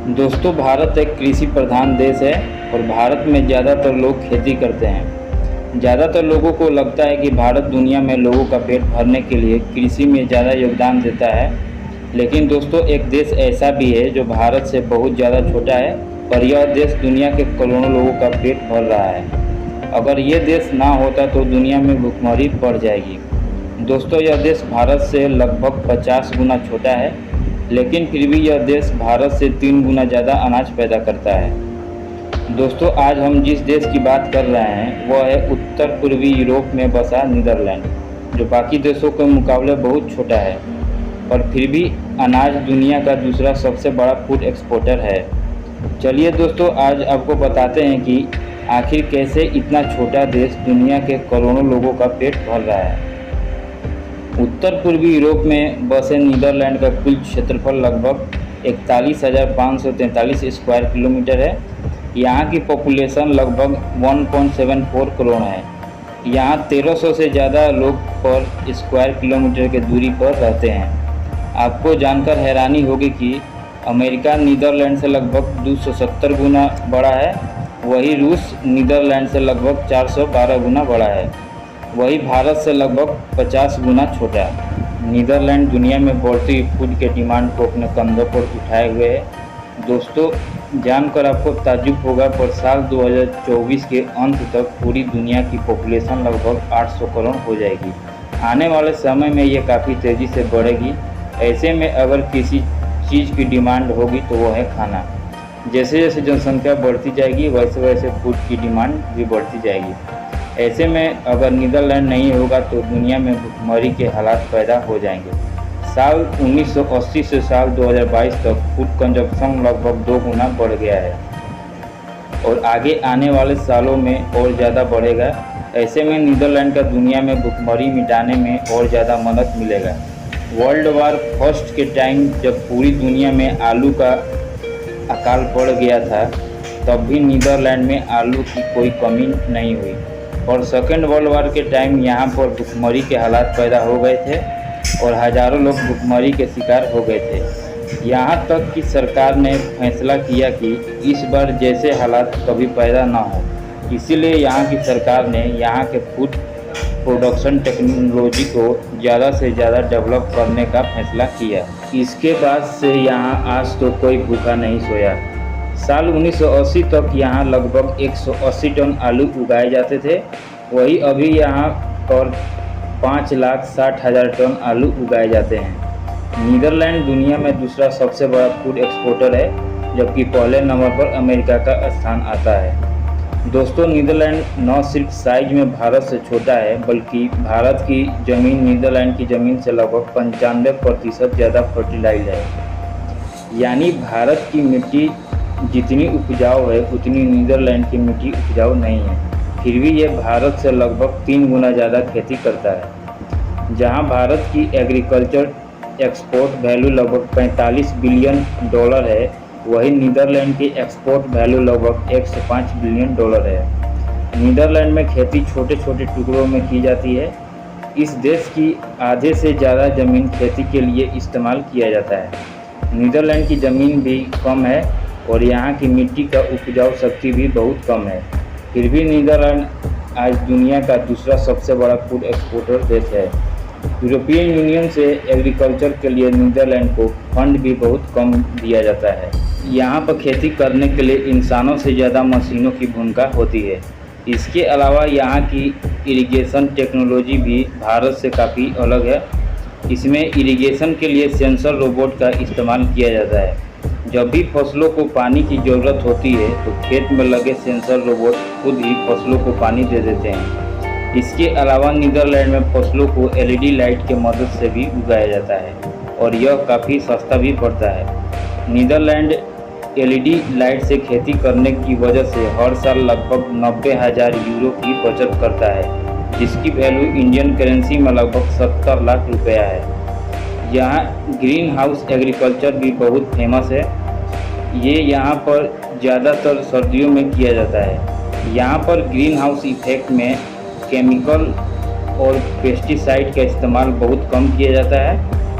दोस्तों, भारत एक कृषि प्रधान देश है और भारत में ज़्यादातर लोग खेती करते हैं। ज़्यादातर लोगों को लगता है कि भारत दुनिया में लोगों का पेट भरने के लिए कृषि में ज़्यादा योगदान देता है। लेकिन दोस्तों, एक देश ऐसा भी है जो भारत से बहुत ज़्यादा छोटा है, पर यह देश दुनिया के करोड़ों लोगों का पेट भर रहा है। अगर ये देश ना होता तो दुनिया में भुखमरी बढ़ जाएगी। दोस्तों, यह देश भारत से लगभग 50 गुना छोटा है, लेकिन फिर भी यह देश भारत से 3 गुना ज़्यादा अनाज पैदा करता है। दोस्तों, आज हम जिस देश की बात कर रहे हैं वह है उत्तर पूर्वी यूरोप में बसा नीदरलैंड, जो बाकी देशों के मुकाबले बहुत छोटा है, पर फिर भी अनाज दुनिया का दूसरा सबसे बड़ा फूड एक्सपोर्टर है। चलिए दोस्तों, आज आपको बताते हैं कि आखिर कैसे इतना छोटा देश दुनिया के करोड़ों लोगों का पेट भर रहा है। उत्तर पूर्वी यूरोप में बसे नीदरलैंड का कुल क्षेत्रफल लगभग 41,543 स्क्वायर किलोमीटर है। यहाँ की पॉपुलेशन लगभग 1.74 करोड़ है। यहाँ 1300 से ज़्यादा लोग पर स्क्वायर किलोमीटर के दूरी पर रहते हैं। आपको जानकर हैरानी होगी कि अमेरिका नीदरलैंड से लगभग 270 गुना बड़ा है, वही रूस नीदरलैंड से लगभग 412 गुना बड़ा है, वही भारत से लगभग 50 गुना छोटा है। नीदरलैंड दुनिया में बढ़ती फूड के डिमांड को अपने कंधों पर उठाए हुए है। दोस्तों, जानकर आपको ताज्जुब होगा, पर साल 2024 के अंत तक पूरी दुनिया की पॉपुलेशन लगभग 800 करोड़ हो जाएगी। आने वाले समय में ये काफ़ी तेज़ी से बढ़ेगी। ऐसे में अगर किसी चीज़ की डिमांड होगी तो वो है खाना। जैसे जैसे जनसंख्या बढ़ती जाएगी वैसे वैसे फूड की डिमांड भी बढ़ती जाएगी। ऐसे में अगर नीदरलैंड नहीं होगा तो दुनिया में भुखमरी के हालात पैदा हो जाएंगे। साल 1980 से साल 2022 तक फूड कंजप्शन लगभग 2 गुना बढ़ गया है और आगे आने वाले सालों में और ज़्यादा बढ़ेगा। ऐसे में नीदरलैंड का दुनिया में भुखमरी मिटाने में और ज़्यादा मदद मिलेगा। वर्ल्ड वार फर्स्ट के टाइम जब पूरी दुनिया में आलू का अकाल पड़ गया था, तब भी नीदरलैंड में आलू की कोई कमी नहीं हुई और सेकेंड वर्ल्ड वार के टाइम यहाँ पर भुखमरी के हालात पैदा हो गए थे और हज़ारों लोग भुखमरी के शिकार हो गए थे। यहाँ तक कि सरकार ने फैसला किया कि इस बार जैसे हालात कभी पैदा ना हो, इसीलिए यहाँ की सरकार ने यहाँ के फूड प्रोडक्शन टेक्नोलॉजी को ज़्यादा से ज़्यादा डेवलप करने का फैसला किया। इसके बाद से यहाँ आज तो कोई भूखा नहीं सोया। साल 1980 तक यहाँ लगभग 180 टन आलू उगाए जाते थे, वही अभी यहाँ पर 5,60,000 टन आलू उगाए जाते हैं। नीदरलैंड दुनिया में दूसरा सबसे बड़ा फूड एक्सपोर्टर है, जबकि पहले नंबर पर अमेरिका का स्थान आता है। दोस्तों, नीदरलैंड न सिर्फ साइज में भारत से छोटा है, बल्कि भारत की ज़मीन नीदरलैंड की ज़मीन से लगभग 95% ज़्यादा फर्टिलाइज है। यानी भारत की मिट्टी जितनी उपजाऊ है उतनी नीदरलैंड की मिट्टी उपजाऊ नहीं है, फिर भी ये भारत से लगभग 3 गुना ज़्यादा खेती करता है। जहां भारत की एग्रीकल्चर एक्सपोर्ट वैल्यू लगभग 45 बिलियन डॉलर है, वहीं नीदरलैंड की एक्सपोर्ट वैल्यू लगभग 105 बिलियन डॉलर है। नीदरलैंड में खेती छोटे छोटे टुकड़ों में की जाती है। इस देश की आधे से ज़्यादा ज़मीन खेती के लिए इस्तेमाल किया जाता है। नीदरलैंड की ज़मीन भी कम है और यहाँ की मिट्टी का उपजाऊ शक्ति भी बहुत कम है, फिर भी नीदरलैंड आज दुनिया का दूसरा सबसे बड़ा फूड एक्सपोर्टर देश है। यूरोपियन यूनियन से एग्रीकल्चर के लिए नीदरलैंड को फंड भी बहुत कम दिया जाता है। यहाँ पर खेती करने के लिए इंसानों से ज़्यादा मशीनों की भूमिका होती है। इसके अलावा यहाँ की इरिगेशन टेक्नोलॉजी भी भारत से काफ़ी अलग है। इसमें इरिगेशन के लिए सेंसर रोबोट का इस्तेमाल किया जाता है। जब भी फसलों को पानी की ज़रूरत होती है तो खेत में लगे सेंसर रोबोट खुद ही फसलों को पानी दे देते हैं। इसके अलावा नीदरलैंड में फसलों को एलईडी लाइट के मदद से भी उगाया जाता है और यह काफ़ी सस्ता भी पड़ता है। नीदरलैंड एलईडी लाइट से खेती करने की वजह से हर साल लगभग 90,000 यूरो की बचत करता है, जिसकी वैल्यू इंडियन करेंसी में लगभग 70 लाख रुपया है। यहाँ ग्रीन हाउस एग्रीकल्चर भी बहुत फेमस है। ये यहाँ पर ज़्यादातर सर्दियों में किया जाता है। यहाँ पर ग्रीन हाउस इफेक्ट में केमिकल और पेस्टिसाइड का इस्तेमाल बहुत कम किया जाता है।